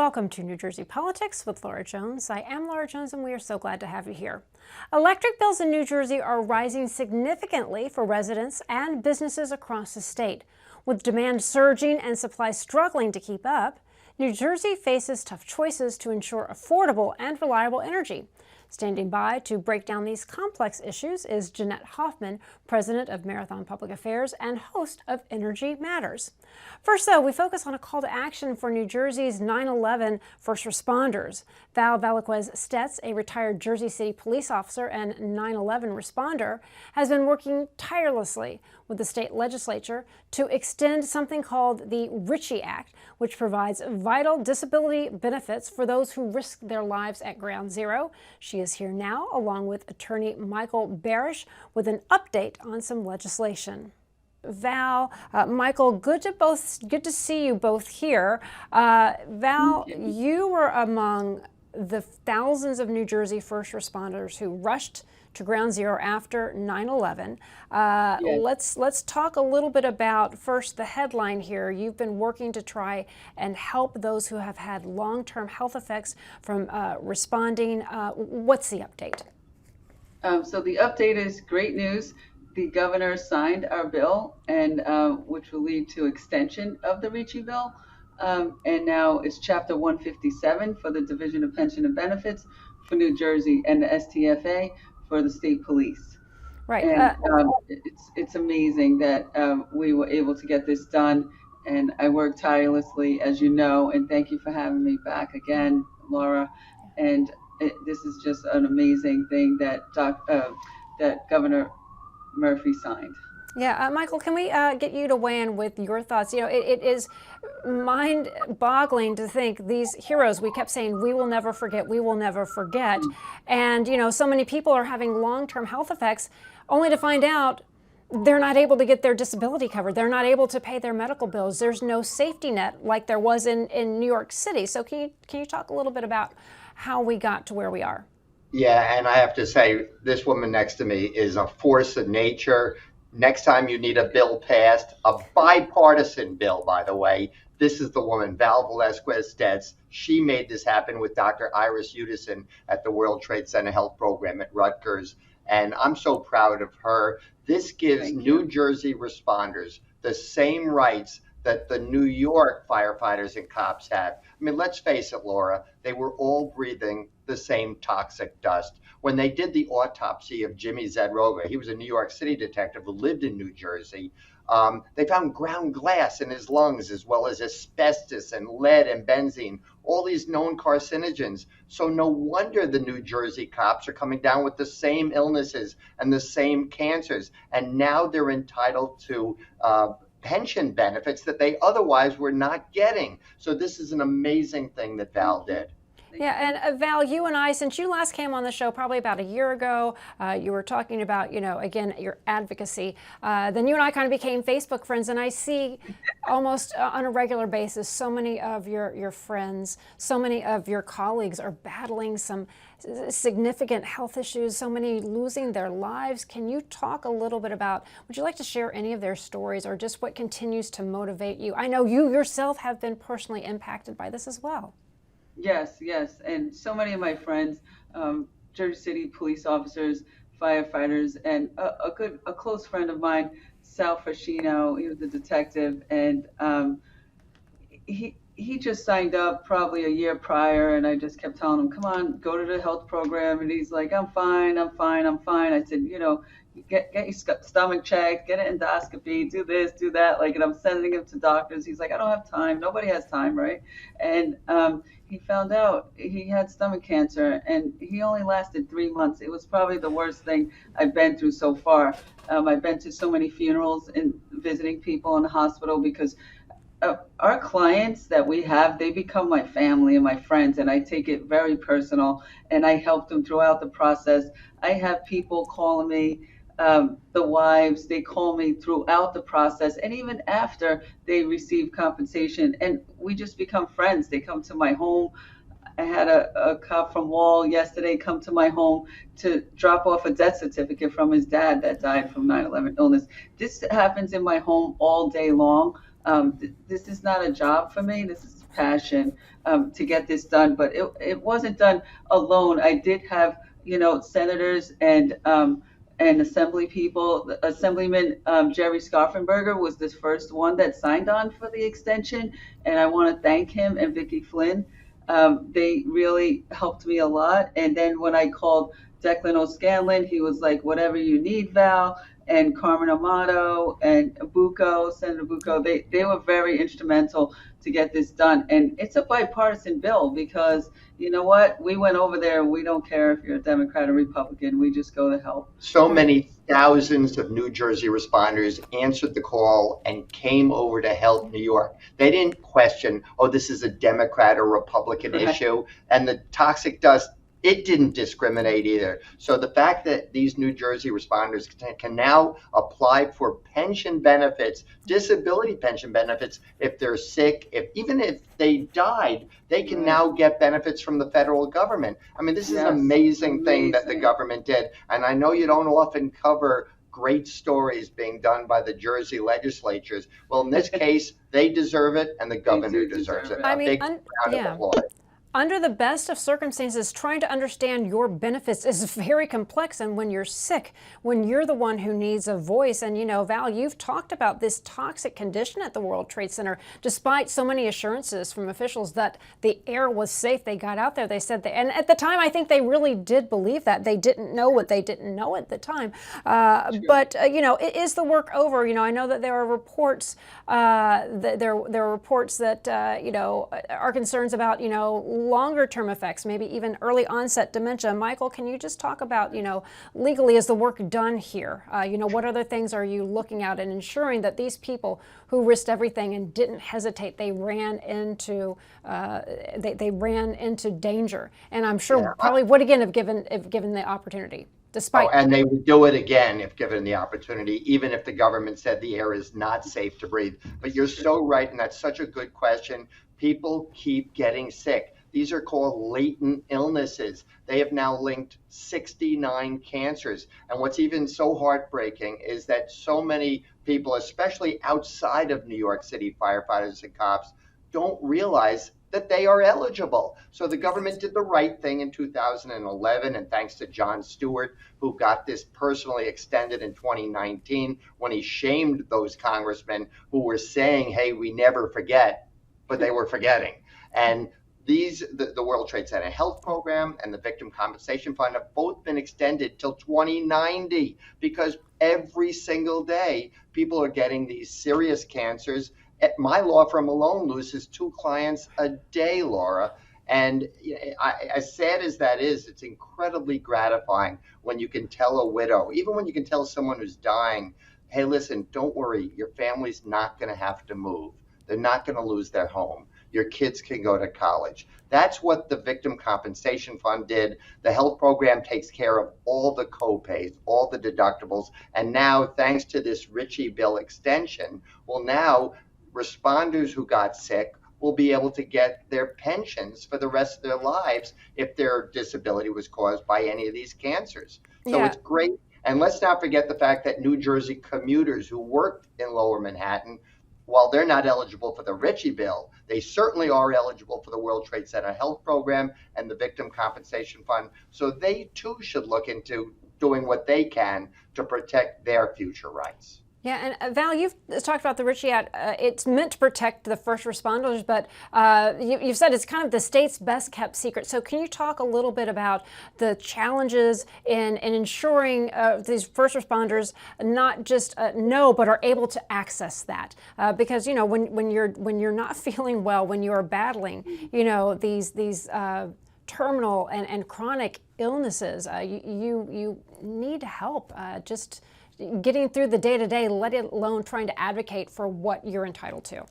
Welcome to New Jersey Politics with Laura Jones. I am Laura Jones, and we are so glad to have you here. Electric bills in New Jersey are rising significantly for residents and businesses across the state. With demand surging and supply struggling to keep up, New Jersey faces tough choices to ensure affordable and reliable energy. Standing by to break down these complex issues is Jeanette Hoffman, president of Marathon Public Affairs and host of Energy Matters. First, though, we focus on a call to action for New Jersey's 9/11 first responders. Velazquez-Stetz, a retired Jersey City police officer and 9/11 responder, has been working tirelessly with the state legislature to extend something called the Ricci Act, which provides vital disability benefits for those who risk their lives at ground zero. She is here now, along with attorney Michael Barasch, with an update on some legislation. Val, Michael, good to see you both here. Val, you were among the thousands of New Jersey first responders who rushed to ground zero after 9/11. Yes. Let's talk a little bit about first the headline here. You've been working to try and help those who have had long-term health effects from responding. What's the update? So the update is great news. The governor signed our bill, and which will lead to extension of the Ricci bill. And now it's Chapter 157 for the Division of Pension and Benefits for New Jersey and the STFA for the state police. Right. And it's amazing that we were able to get this done. And I worked tirelessly, as you know, and thank you for having me back again, Laura. And this is just an amazing thing that that Governor Murphy signed. Yeah, Michael, can we get you to weigh in with your thoughts? You know, it is mind-boggling to think these heroes, we kept saying, we will never forget, we will never forget. And, you know, so many people are having long-term health effects only to find out they're not able to get their disability covered. They're not able to pay their medical bills. There's no safety net like there was in New York City. So can you talk a little bit about how we got to where we are? Yeah, and I have to say, this woman next to me is a force of nature. Next time you need a bill passed, a bipartisan bill, by the way, this is the woman, Velazquez-Stetz. She made this happen with Dr. Iris Udison at the World Trade Center Health Program at Rutgers. And I'm so proud of her. This gives New Jersey responders the same rights that the New York firefighters and cops have. I mean, let's face it, Laura, they were all breathing the same toxic dust. When they did the autopsy of Jimmy Zadroga, he was a New York City detective who lived in New Jersey, they found ground glass in his lungs, as well as asbestos and lead and benzene, all these known carcinogens. So no wonder the New Jersey cops are coming down with the same illnesses and the same cancers. And now they're entitled to pension benefits that they otherwise were not getting. So this is an amazing thing that Val did. Yeah, and Val, you and I, since you last came on the show probably about a year ago, you were talking about, you know, again, your advocacy. Then you and I kind of became Facebook friends, and I see almost on a regular basis so many of your friends, so many of your colleagues are battling some significant health issues, so many losing their lives. Can you talk a little bit about, would you like to share any of their stories or just what continues to motivate you? I know you yourself have been personally impacted by this as well. Yes, and so many of my friends, Jersey City police officers, firefighters, and a close friend of mine, Sal Fascino, he was a detective, and he just signed up probably a year prior, and I just kept telling him, come on, go to the health program, and he's like, I'm fine. I said, you know, get your stomach checked, get an endoscopy, do this, do that, like, and I'm sending him to doctors. He's like, I don't have time. Nobody has time, right? And he found out he had stomach cancer, and he only lasted 3 months. It was probably the worst thing I've been through so far. I've been to so many funerals and visiting people in the hospital because our clients that we have, they become my family and my friends, and I take it very personal, and I help them throughout the process. I have people calling me, the wives, they call me throughout the process, and even after they receive compensation, and we just become friends. They come to my home. I had a cop from Wall yesterday come to my home to drop off a death certificate from his dad that died from 9/11 illness. This happens in my home all day long. This is not a job for me. This is passion to get this done, but it wasn't done alone. I did have, senators and assembly people. Assemblyman Jerry Scoffenberger was the first one that signed on for the extension, and I want to thank him and Vicki Flynn. They really helped me a lot. And then when I called Declan O'Scanlan, he was like, whatever you need, Val. And Carmen Amato and Senator Bucco, they were very instrumental to get this done. And it's a bipartisan bill because, you know what? We went over there and we don't care if you're a Democrat or Republican. We just go to help. So many thousands of New Jersey responders answered the call and came over to help New York. They didn't question, oh, this is a Democrat or Republican issue. And the toxic dust, it didn't discriminate either. So the fact that these New Jersey responders can now apply for pension benefits, disability pension benefits, if they're sick, even if they died, they can now get benefits from the federal government. I mean, this is an amazing thing that the government did. And I know you don't often cover great stories being done by the Jersey legislatures. Well, in this case, they deserve it and the governor deserves it. I mean, big round of applause. Under the best of circumstances, trying to understand your benefits is very complex. And when you're sick, when you're the one who needs a voice, and Val, you've talked about this toxic condition at the World Trade Center. Despite so many assurances from officials that the air was safe, they got out there, they said and at the time, I think they really did believe that. They didn't know what they didn't know at the time. But, is the work over? I know that there are reports, there are reports that, are concerns about, longer term effects, maybe even early onset dementia. Michael, can you just talk about, legally, is the work done here? What other things are you looking at and ensuring that these people who risked everything and didn't hesitate, they ran into danger, and I'm sure probably would again if given the opportunity. And they would do it again if given the opportunity, even if the government said the air is not safe to breathe. But you're so right, and that's such a good question. People keep getting sick. These are called latent illnesses. They have now linked 69 cancers. And what's even so heartbreaking is that so many people, especially outside of New York City, firefighters and cops, don't realize that they are eligible. So the government did the right thing in 2011, and thanks to Jon Stewart, who got this personally extended in 2019 when he shamed those congressmen who were saying, hey, we never forget, but they were forgetting. And the World Trade Center Health Program and the Victim Compensation Fund have both been extended till 2090 because every single day people are getting these serious cancers. My law firm alone loses 2 clients a day, Laura. And as sad as that is, it's incredibly gratifying when you can tell a widow, even when you can tell someone who's dying, hey, listen, don't worry, your family's not going to have to move. They're not going to lose their home. Your kids can go to college. That's what the Victim Compensation Fund did. The health program takes care of all the co-pays, all the deductibles. And now, thanks to this Ricci bill extension, now responders who got sick will be able to get their pensions for the rest of their lives if their disability was caused by any of these cancers. So it's great. And let's not forget the fact that New Jersey commuters who worked in Lower Manhattan, while they're not eligible for the Ricci bill, they certainly are eligible for the World Trade Center Health Program and the Victim Compensation Fund. So they too should look into doing what they can to protect their future rights. Yeah, and Val, you've talked about the Ricci Act. It's meant to protect the first responders, but you've said it's kind of the state's best kept secret. So can you talk a little bit about the challenges in ensuring these first responders not just know, but are able to access that? Because when you're not feeling well, when you are battling, these terminal and chronic illnesses, you need help. Just getting through the day-to-day, let alone trying to advocate for what you're entitled to.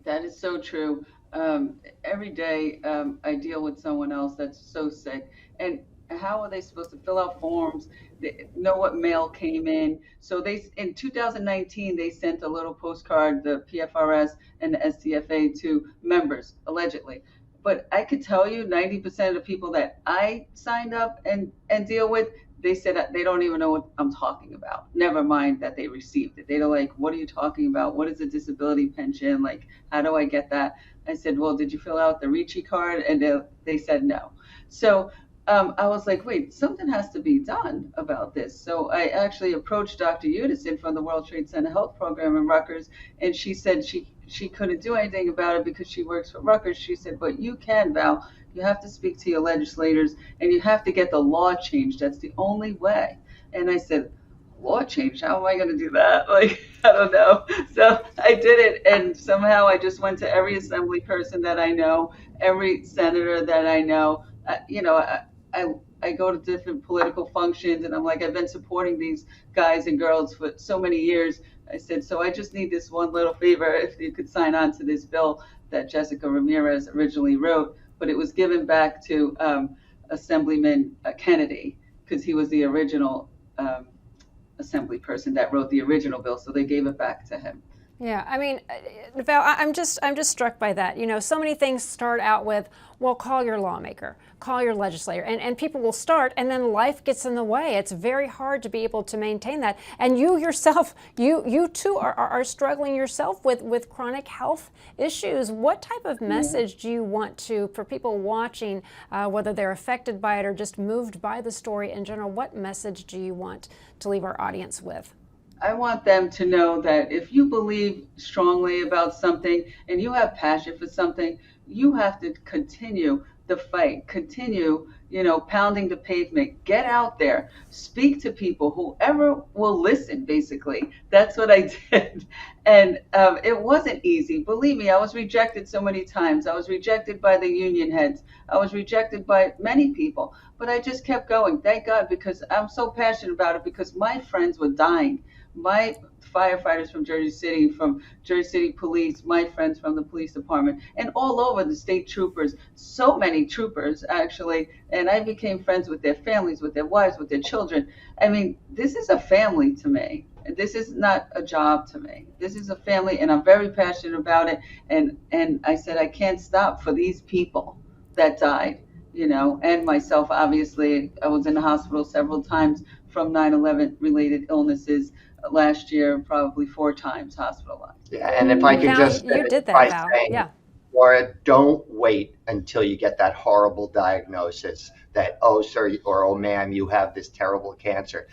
That is so true. Every day I deal with someone else that's so sick. And how are they supposed to fill out forms? They know what mail came in. So in 2019, they sent a little postcard, the PFRS and the SCFA, to members, allegedly. But I could tell you 90% of the people that I signed up and deal with, they said that they don't even know what I'm talking about. Never mind that they received it. They're like, what are you talking about? What is a disability pension? Like, how do I get that? I said, well, did you fill out the Ricci card? And they said no. So I was like, wait, something has to be done about this. So I actually approached Dr. Udison from the World Trade Center Health Program in Rutgers, and she said she couldn't do anything about it because she works for Rutgers. She said, but you can, Val. You have to speak to your legislators, and you have to get the law changed. That's the only way. And I said, law change? How am I going to do that? Like, I don't know. So I did it, and somehow I just went to every assembly person that I know, every senator that I know. I go to different political functions, and I'm like, I've been supporting these guys and girls for so many years. I said, so I just need this one little favor, if you could sign on to this bill that Jessica Ramirez originally wrote, but it was given back to Assemblyman Kennedy, because he was the original assembly person that wrote the original bill, so they gave it back to him. Yeah, I mean, Val, I'm just struck by that. You know, so many things start out with, well, call your lawmaker, call your legislator, and people will start, and then life gets in the way. It's very hard to be able to maintain that. And you yourself, you too are struggling yourself with chronic health issues. What type of message do you want for people watching, whether they're affected by it or just moved by the story in general, what message do you want to leave our audience with? I want them to know that if you believe strongly about something and you have passion for something, you have to continue the fight, continue, pounding the pavement, get out there, speak to people, whoever will listen, basically. That's what I did. And it wasn't easy. Believe me, I was rejected so many times. I was rejected by the union heads. I was rejected by many people, but I just kept going. Thank God, because I'm so passionate about it, because my friends were dying. My firefighters from Jersey City Police, my friends from the police department, and all over the state troopers, so many troopers actually, and I became friends with their families, with their wives, with their children. I mean, this is a family to me. This is not a job to me. This is a family, and I'm very passionate about it. And I said, I can't stop for these people that died, and myself, obviously. I was in the hospital several times from 9/11 related illnesses. Last year, probably 4 times hospitalized. Yeah, and if I can just you did that, Val. Yeah. Laura, don't wait until you get that horrible diagnosis that, oh, sir, or oh, ma'am, you have this terrible cancer.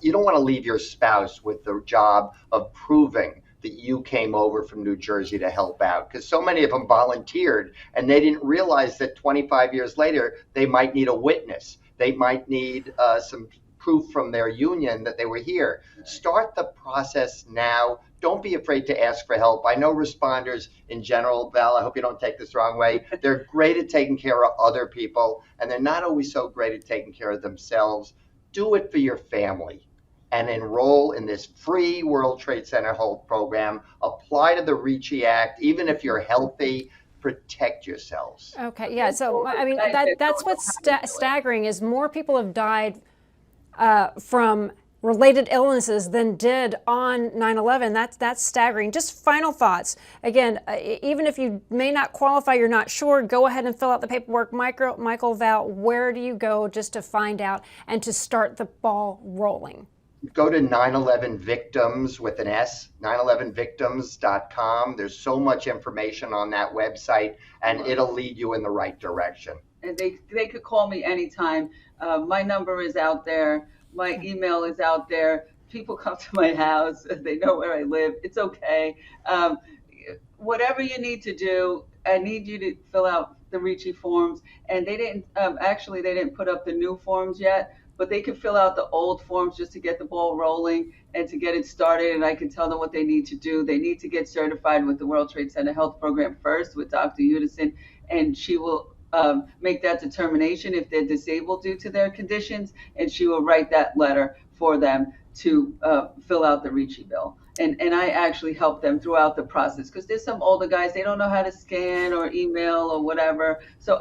You don't want to leave your spouse with the job of proving that you came over from New Jersey to help out, because so many of them volunteered and they didn't realize that 25 years later they might need a witness. They might need some proof from their union that they were here. Start the process now. Don't be afraid to ask for help. I know responders in general, Val, I hope you don't take this the wrong way. They're great at taking care of other people, and they're not always so great at taking care of themselves. Do it for your family and enroll in this free World Trade Center Health program. Apply to the Ricci Act. Even if you're healthy, protect yourselves. Okay, yeah. So, I mean, that's what's staggering is more people have died from related illnesses than did on 9/11. That's staggering. Just final thoughts. Again, even if you may not qualify, you're not sure, go ahead and fill out the paperwork. Michael, Val, where do you go just to find out and to start the ball rolling? Go to 9/11 Victims with an S, 911victims.com. There's so much information on that website, and it'll lead you in the right direction. And they could call me anytime. My number is out there. My email is out there. People come to my house. They know where I live. It's okay. Whatever you need to do, I need you to fill out the Ricci forms. And they didn't, they didn't put up the new forms yet, but they can fill out the old forms just to get the ball rolling and to get it started. And I can tell them what they need to do. They need to get certified with the World Trade Center Health Program first with Dr. Udison, and she will make that determination if they're disabled due to their conditions, and she will write that letter for them to fill out the Ricci bill. And I actually help them throughout the process, because there's some older guys, they don't know how to scan or email or whatever. So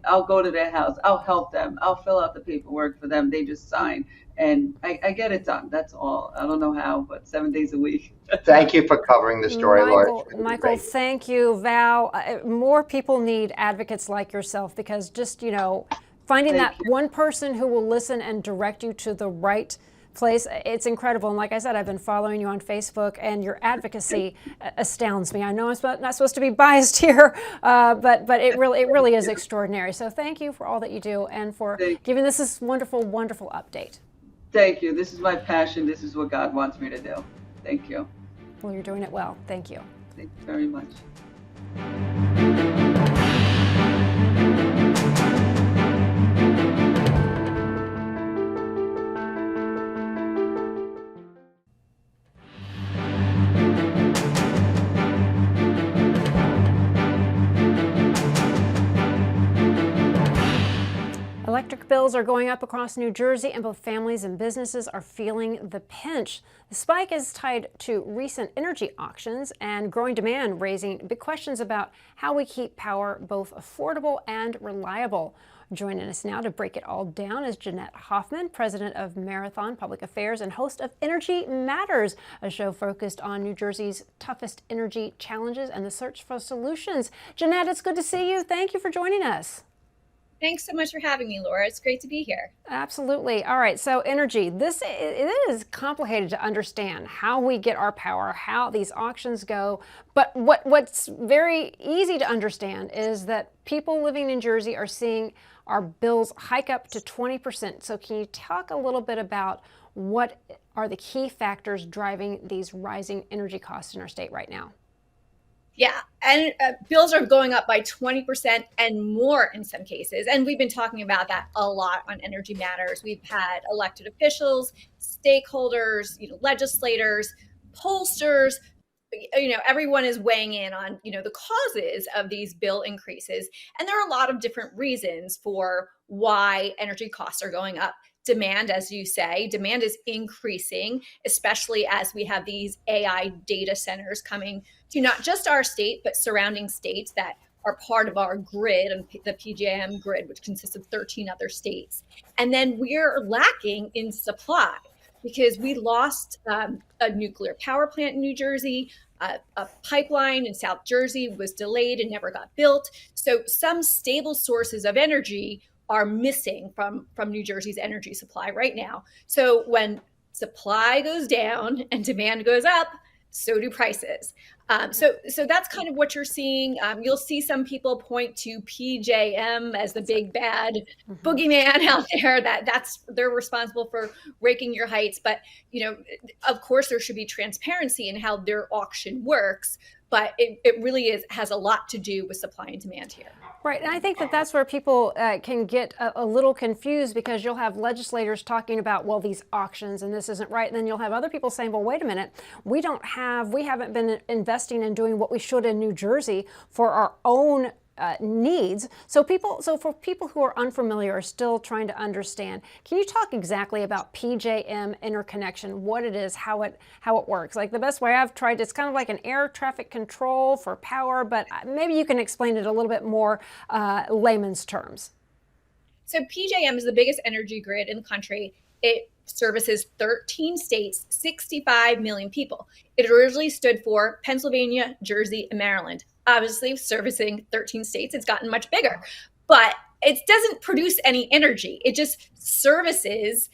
I'll go to their house. I'll help them. I'll fill out the paperwork for them. They just sign. And I get it done. That's all. I don't know how, but 7 days a week. Thank you for covering the story, Laura. Michael, thank you. Val, more people need advocates like yourself, because just, finding that one person who will listen and direct you to the right place. It's incredible. And like I said, I've been following you on Facebook, and your advocacy astounds me. I know I'm not supposed to be biased here, but it really is extraordinary. So thank you for all that you do and for giving us this wonderful, wonderful update. Thank you. This is my passion. This is what God wants me to do. Thank you. Well, you're doing it well. Thank you. Thank you very much. Electric bills are going up across New Jersey, and both families and businesses are feeling the pinch. The spike is tied to recent energy auctions and growing demand, raising big questions about how we keep power both affordable and reliable. Joining us now to break it all down is Jeanette Hoffman, president of Marathon Public Affairs and host of Energy Matters, a show focused on New Jersey's toughest energy challenges and the search for solutions. Jeanette, it's good to see you. Thank you for joining us. Thanks so much for having me, Laura. It's great to be here. Absolutely. All right. So energy, it is complicated to understand how we get our power, how these auctions go. But what's very easy to understand is that people living in Jersey are seeing our bills hike up to 20%. So can you talk a little bit about what are the key factors driving these rising energy costs in our state right now? Yeah, and bills are going up by 20% and more in some cases. And we've been talking about that a lot on Energy Matters. We've had elected officials, stakeholders, legislators, pollsters, everyone is weighing in on, the causes of these bill increases. And there are a lot of different reasons for why energy costs are going up. Demand, as you say, demand is increasing, especially as we have these AI data centers coming to not just our state, but surrounding states that are part of our grid, and the PJM grid, which consists of 13 other states. And then we're lacking in supply because we lost a nuclear power plant in New Jersey. A pipeline in South Jersey was delayed and never got built. So some stable sources of energy are missing from New Jersey's energy supply right now. So when supply goes down and demand goes up, so do prices. So that's kind of what you're seeing. You'll see some people point to PJM as the big bad boogeyman out there. They're responsible for raking your heights. But of course, there should be transparency in how their auction works. But it really has a lot to do with supply and demand here. Right, and I think that's where people can get a little confused, because you'll have legislators talking about, well, these auctions and this isn't right, and then you'll have other people saying, well, wait a minute, we haven't been investing in doing what we should in New Jersey for our own needs. So for people who are unfamiliar or still trying to understand, can you talk exactly about PJM interconnection, what it is, how it works? Like, the best way I've tried, it's kind of like an air traffic control for power, but maybe you can explain it a little bit more layman's terms. So PJM is the biggest energy grid in the country. It services 13 states, 65 million people. It originally stood for Pennsylvania, Jersey, and Maryland. Obviously, servicing 13 states, it's gotten much bigger, but it doesn't produce any energy. It just services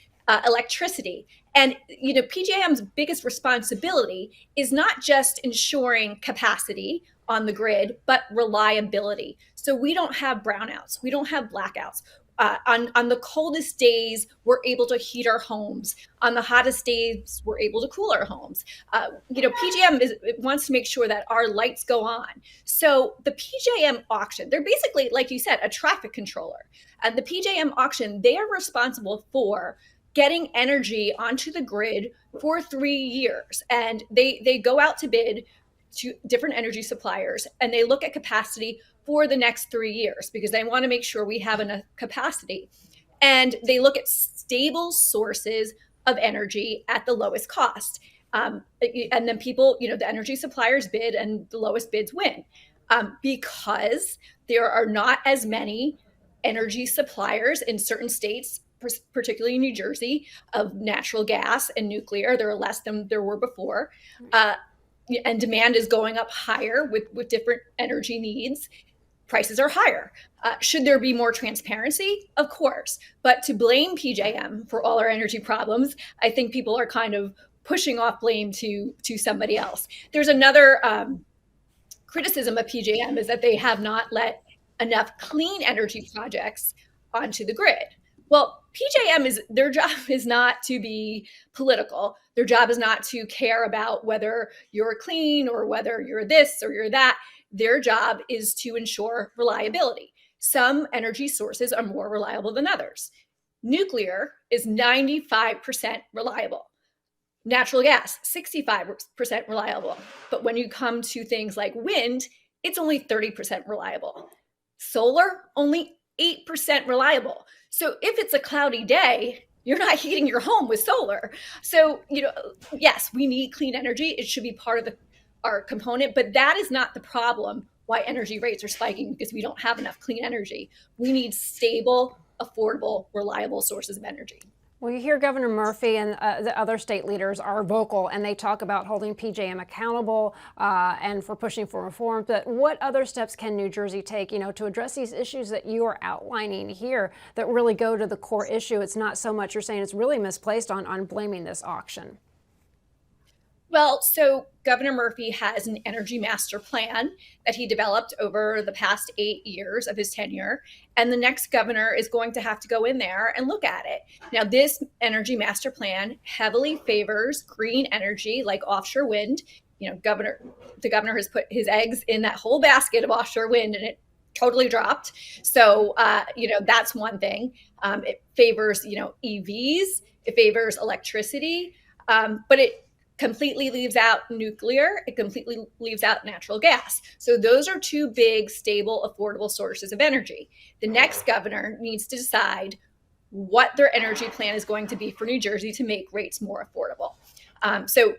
electricity. And PJM's biggest responsibility is not just ensuring capacity on the grid, but reliability. So we don't have brownouts, we don't have blackouts. On the coldest days, we're able to heat our homes. On the hottest days, we're able to cool our homes. PJM wants to make sure that our lights go on. So the PJM auction, they're basically, like you said, a traffic controller. And the PJM auction, they are responsible for getting energy onto the grid for 3 years. And they go out to bid to different energy suppliers, and they look at capacity for the next 3 years because they want to make sure we have enough capacity. And they look at stable sources of energy at the lowest cost. And then people, the energy suppliers bid, and the lowest bids win, because there are not as many energy suppliers in certain states, particularly New Jersey, of natural gas and nuclear. There are less than there were before. And demand is going up higher with different energy needs. prices are higher. Should there be more transparency? Of course. But to blame PJM for all our energy problems, I think people are kind of pushing off blame to somebody else. There's another criticism of PJM is that they have not let enough clean energy projects onto the grid. Well, PJM their job is not to be political. Their job is not to care about whether you're clean or whether you're this or you're that. Their job is to ensure reliability. Some energy sources are more reliable than others. Nuclear is 95% reliable. Natural gas, 65% reliable. But when you come to things like wind, it's only 30% reliable. Solar, only 8% reliable. So if it's a cloudy day, you're not heating your home with solar. So, yes, we need clean energy. It should be part of our component, but that is not the problem why energy rates are spiking, because we don't have enough clean energy. We need stable, affordable, reliable sources of energy. Well, you hear Governor Murphy and the other state leaders are vocal, and they talk about holding PJM accountable and for pushing for reform. But what other steps can New Jersey take, to address these issues that you are outlining here that really go to the core issue? It's not so much, you're saying it's really misplaced on blaming this auction. Well, so Governor Murphy has an energy master plan that he developed over the past 8 years of his tenure. And the next governor is going to have to go in there and look at it. Now, this energy master plan heavily favors green energy like offshore wind. The governor has put his eggs in that whole basket of offshore wind, and it totally dropped. So, that's one thing. It favors, EVs, it favors electricity, but it completely leaves out nuclear. It completely leaves out natural gas. So those are two big, stable, affordable sources of energy. The next governor needs to decide what their energy plan is going to be for New Jersey to make rates more affordable. So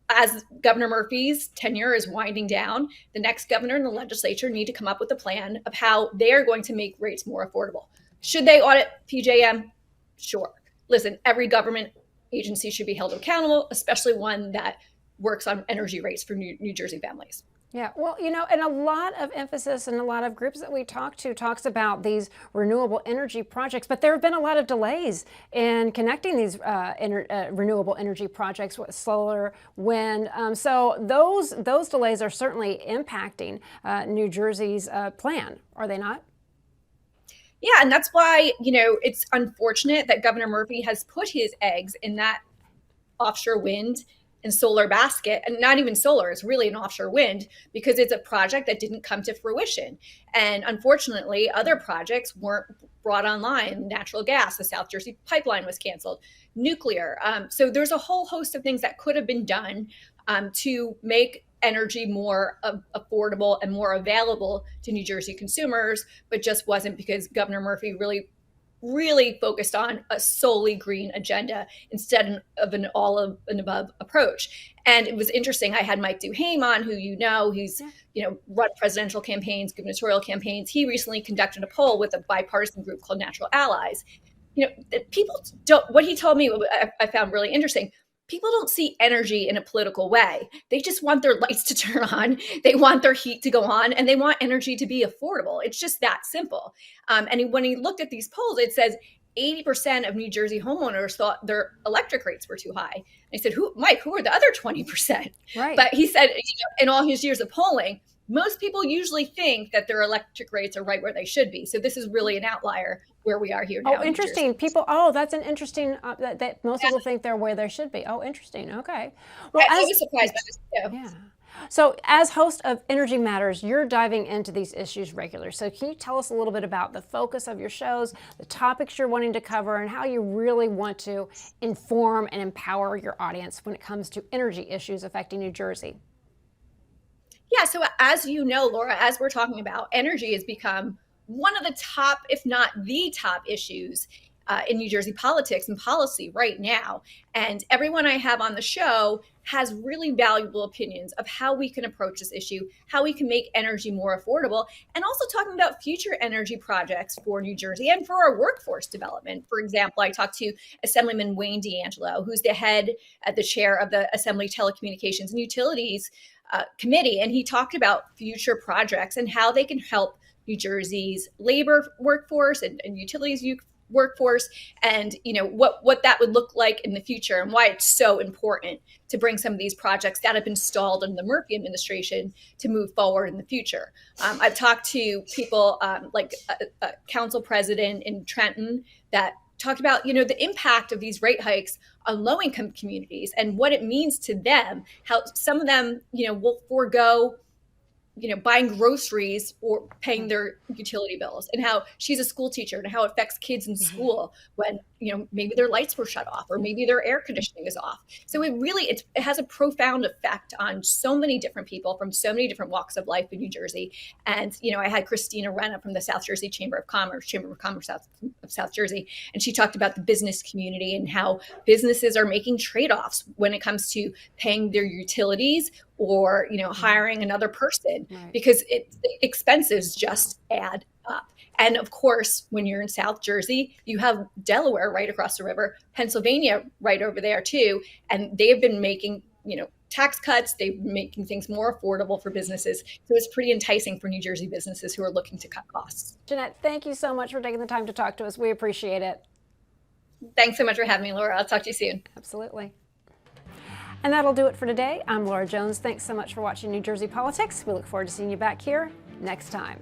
as Governor Murphy's tenure is winding down, the next governor and the legislature need to come up with a plan of how they are going to make rates more affordable. Should they audit PJM? Sure. Listen, every government agency should be held accountable, especially one that works on energy rates for New Jersey families. Yeah, well, and a lot of emphasis and a lot of groups that we talk to talks about these renewable energy projects, but there have been a lot of delays in connecting these renewable energy projects with solar, wind. So those delays are certainly impacting New Jersey's plan, are they not? Yeah, and that's why, it's unfortunate that Governor Murphy has put his eggs in that offshore wind and solar basket, and not even solar, it's really an offshore wind, because it's a project that didn't come to fruition. And unfortunately, other projects weren't brought online. Natural gas, the South Jersey pipeline was canceled, nuclear. So there's a whole host of things that could have been done to make energy more affordable and more available to New Jersey consumers, but just wasn't, because Governor Murphy really focused on a solely green agenda instead of an all of an above approach. And it was interesting. I had Mike Duhame on, who he's run presidential campaigns, gubernatorial campaigns. He recently conducted a poll with a bipartisan group called Natural Allies. People don't. What he told me, I found really interesting. People don't see energy in a political way. They just want their lights to turn on. They want their heat to go on, and they want energy to be affordable. It's just that simple. And when he looked at these polls, it says 80% of New Jersey homeowners thought their electric rates were too high. And I said, Mike, who are the other 20%? Right. But he said, in all his years of polling, most people usually think that their electric rates are right where they should be. So this is really an outlier where we are here now. Oh, interesting. That's an interesting, that most people think they're where they should be. Oh, interesting. Okay. Well, I was surprised by this too. Yeah. So as host of Energy Matters, you're diving into these issues regularly. So can you tell us a little bit about the focus of your shows, the topics you're wanting to cover, and how you really want to inform and empower your audience when it comes to energy issues affecting New Jersey? Yeah, so as you know, Laura, as we're talking about, energy has become one of the top, if not the top issues in New Jersey politics and policy right now. And everyone I have on the show has really valuable opinions of how we can approach this issue, how we can make energy more affordable, and also talking about future energy projects for New Jersey and for our workforce development. For example, I talked to Assemblyman Wayne D'Angelo, who's the chair of the Assembly Telecommunications and Utilities Committee, and he talked about future projects and how they can help New Jersey's labor workforce and utilities workforce, and what that would look like in the future, and why it's so important to bring some of these projects that have been stalled in the Murphy administration to move forward in the future. I've talked to people like a council president in Trenton that talked about the impact of these rate hikes on low-income communities and what it means to them, how some of them will forego buying groceries or paying their utility bills, and how she's a school teacher and how it affects kids in school when maybe their lights were shut off or maybe their air conditioning is off. So it has a profound effect on so many different people from so many different walks of life in New Jersey. And I had Christina Renna from the South Jersey Chamber of Commerce of South Jersey, and she talked about the business community and how businesses are making trade-offs when it comes to paying their utilities or hiring another person, Right. because expenses just add up. And of course, when you're in South Jersey, you have Delaware right across the river, Pennsylvania right over there too, and they have been making tax cuts. They've been making things more affordable for businesses. So it's pretty enticing for New Jersey businesses who are looking to cut costs. Jeanette, thank you so much for taking the time to talk to us. We appreciate it. Thanks so much for having me, Laura. I'll talk to you soon. Absolutely. And that'll do it for today. I'm Laura Jones. Thanks so much for watching New Jersey Politics. We look forward to seeing you back here next time.